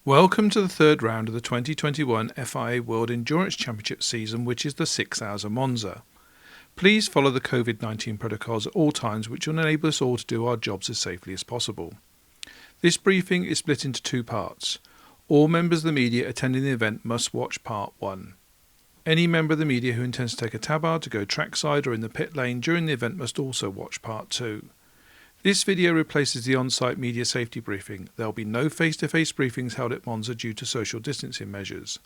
Welcome to the third round of the 2021 FIA World Endurance Championship season, which is the 6 Hours of Monza. Please follow the COVID-19 protocols at all times, which will enable us all to do our jobs as safely as possible. This briefing is split into two parts. All members of the media attending the event must watch part 1. Any member of the media who intends to take a tabard to go trackside or in the pit lane during the event must also watch part 2. This video replaces the on-site media safety briefing. There will be no face-to-face briefings held at Monza due to social distancing measures.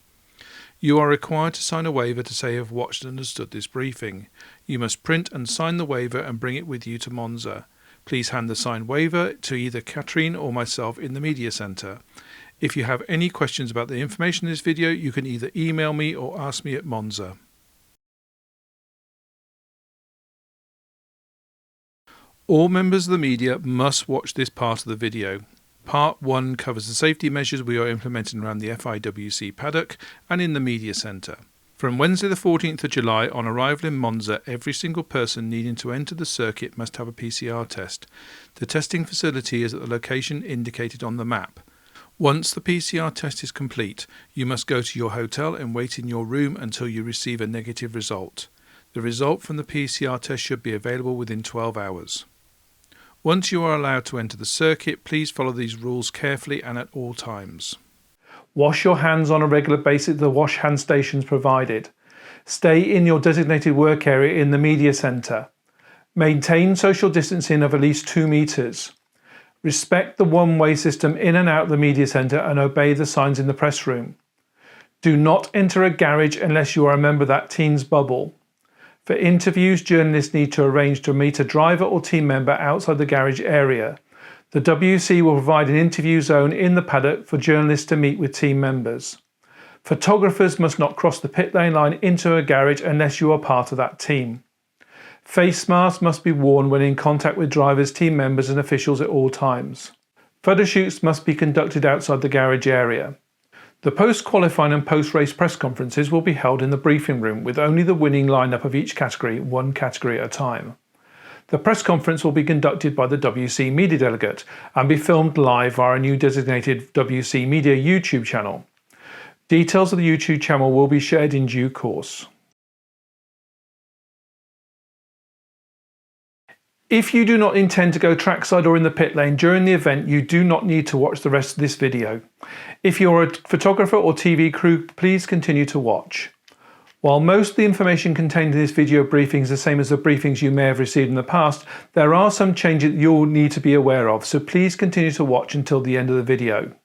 You are required to sign a waiver to say you have watched and understood this briefing. You must print and sign the waiver and bring it with you to Monza. Please hand the signed waiver to either Katrine or myself in the media centre. If you have any questions about the information in this video, you can either email me or ask me at Monza. All members of the media must watch this part of the video. Part 1 covers the safety measures we are implementing around the FIA WEC paddock and in the media centre. From Wednesday the 14th of July, on arrival in Monza, every single person needing to enter the circuit must have a PCR test. The testing facility is at the location indicated on the map. Once the PCR test is complete, you must go to your hotel and wait in your room until you receive a negative result. The result from the PCR test should be available within 12 hours. Once you are allowed to enter the circuit, please follow these rules carefully and at all times. Wash your hands on a regular basis at the wash hand stations provided. Stay in your designated work area in the media centre. Maintain social distancing of at least 2 metres. Respect the one-way system in and out of the media centre and obey the signs in the press room. Do not enter a garage unless you are a member of that team's bubble. For interviews, journalists need to arrange to meet a driver or team member outside the garage area. The WEC will provide an interview zone in the paddock for journalists to meet with team members. Photographers must not cross the pit lane line into a garage unless you are part of that team. Face masks must be worn when in contact with drivers, team members and officials at all times. Photo shoots must be conducted outside the garage area. The post-qualifying and post-race press conferences will be held in the briefing room with only the winning lineup of each category, one category at a time. The press conference will be conducted by the WEC Media delegate and be filmed live via a new designated WEC Media YouTube channel. Details of the YouTube channel will be shared in due course. If you do not intend to go trackside or in the pit lane during the event, you do not need to watch the rest of this video. If you're a photographer or TV crew, please continue to watch. While most of the information contained in this video briefing is the same as the briefings you may have received in the past, there are some changes that you'll need to be aware of, so please continue to watch until the end of the video.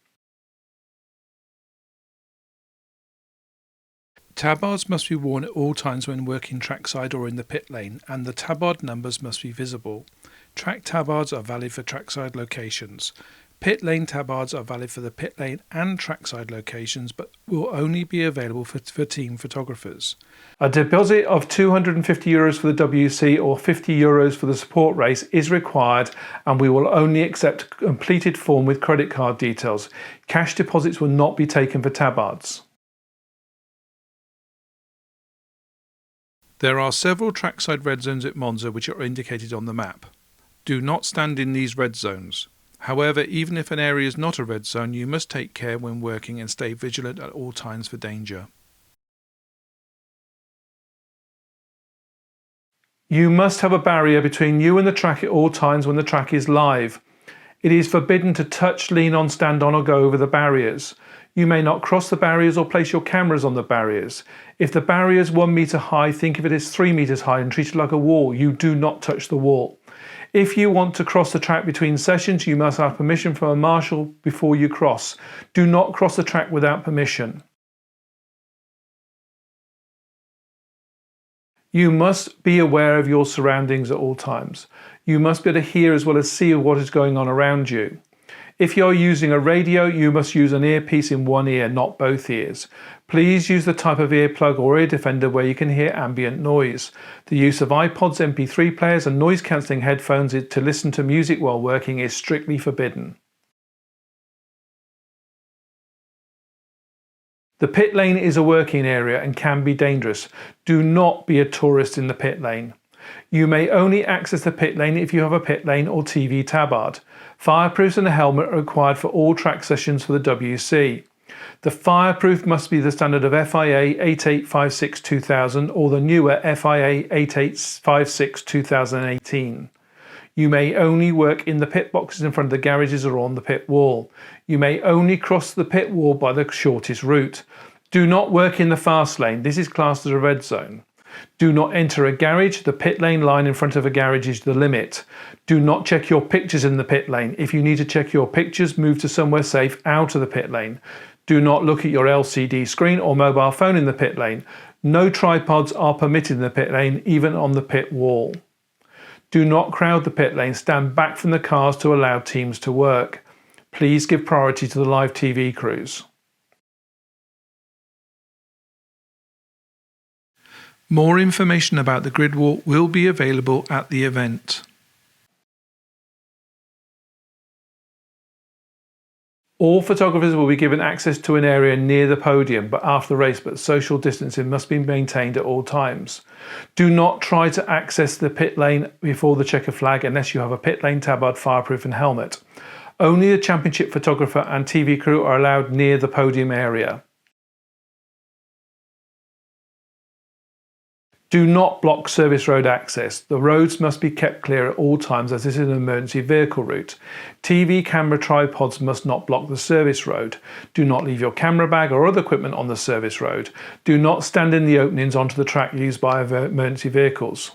Tabards must be worn at all times when working trackside or in the pit lane, and the tabard numbers must be visible. Track tabards are valid for trackside locations. Pit lane tabards are valid for the pit lane and trackside locations, but will only be available for team photographers. A deposit of €250 for the WEC or €50 for the support race is required, and we will only accept a completed form with credit card details. Cash deposits will not be taken for tabards. There are several trackside red zones at Monza which are indicated on the map. Do not stand in these red zones. However, even if an area is not a red zone, you must take care when working and stay vigilant at all times for danger. You must have a barrier between you and the track at all times when the track is live. It is forbidden to touch, lean on, stand on or go over the barriers. You may not cross the barriers or place your cameras on the barriers. If the barrier is 1 metre high, think of it as 3 metres high and treat it like a wall. You do not touch the wall. If you want to cross the track between sessions, you must have permission from a marshal before you cross. Do not cross the track without permission. You must be aware of your surroundings at all times. You must be able to hear as well as see what is going on around you. If you're using a radio, you must use an earpiece in one ear, not both ears. Please use the type of earplug or ear defender where you can hear ambient noise. The use of iPods, MP3 players and noise-cancelling headphones to listen to music while working is strictly forbidden. The pit lane is a working area and can be dangerous. Do not be a tourist in the pit lane. You may only access the pit lane if you have a pit lane or TV tabard. Fireproofs and a helmet are required for all track sessions for the WC. The fireproof must be the standard of FIA 8856-2000 or the newer FIA 8856-2018. You may only work in the pit boxes in front of the garages or on the pit wall. You may only cross the pit wall by the shortest route. Do not work in the fast lane. This is classed as a red zone. Do not enter a garage. The pit lane line in front of a garage is the limit. Do not check your pictures in the pit lane. If you need to check your pictures, move to somewhere safe out of the pit lane. Do not look at your LCD screen or mobile phone in the pit lane. No tripods are permitted in the pit lane, even on the pit wall. Do not crowd the pit lane. Stand back from the cars to allow teams to work. Please give priority to the live TV crews. More information about the grid walk will be available at the event. All photographers will be given access to an area near the podium but after the race, but social distancing must be maintained at all times. Do not try to access the pit lane before the checker flag unless you have a pit lane tabard, fireproof and helmet. Only the championship photographer and TV crew are allowed near the podium area. Do not block service road access. The roads must be kept clear at all times as this is an emergency vehicle route. TV camera tripods must not block the service road. Do not leave your camera bag or other equipment on the service road. Do not stand in the openings onto the track used by emergency vehicles.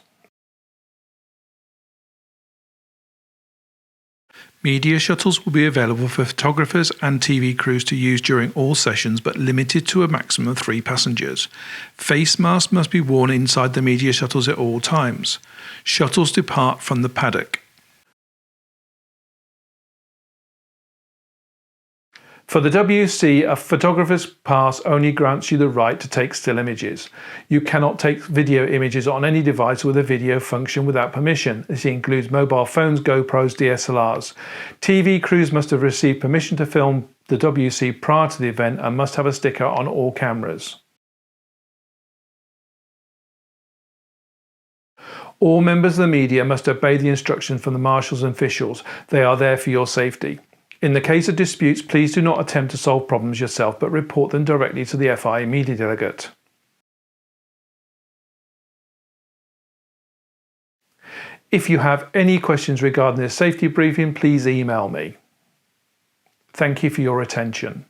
Media shuttles will be available for photographers and TV crews to use during all sessions, but limited to a maximum of 3 passengers. Face masks must be worn inside the media shuttles at all times. Shuttles depart from the paddock. For the WC, a photographer's pass only grants you the right to take still images. You cannot take video images on any device with a video function without permission. This includes mobile phones, GoPros, DSLRs. TV crews must have received permission to film the WC prior to the event and must have a sticker on all cameras. All members of the media must obey the instructions from the marshals and officials. They are there for your safety. In the case of disputes, please do not attempt to solve problems yourself, but report them directly to the FIA Media delegate. If you have any questions regarding this safety briefing, please email me. Thank you for your attention.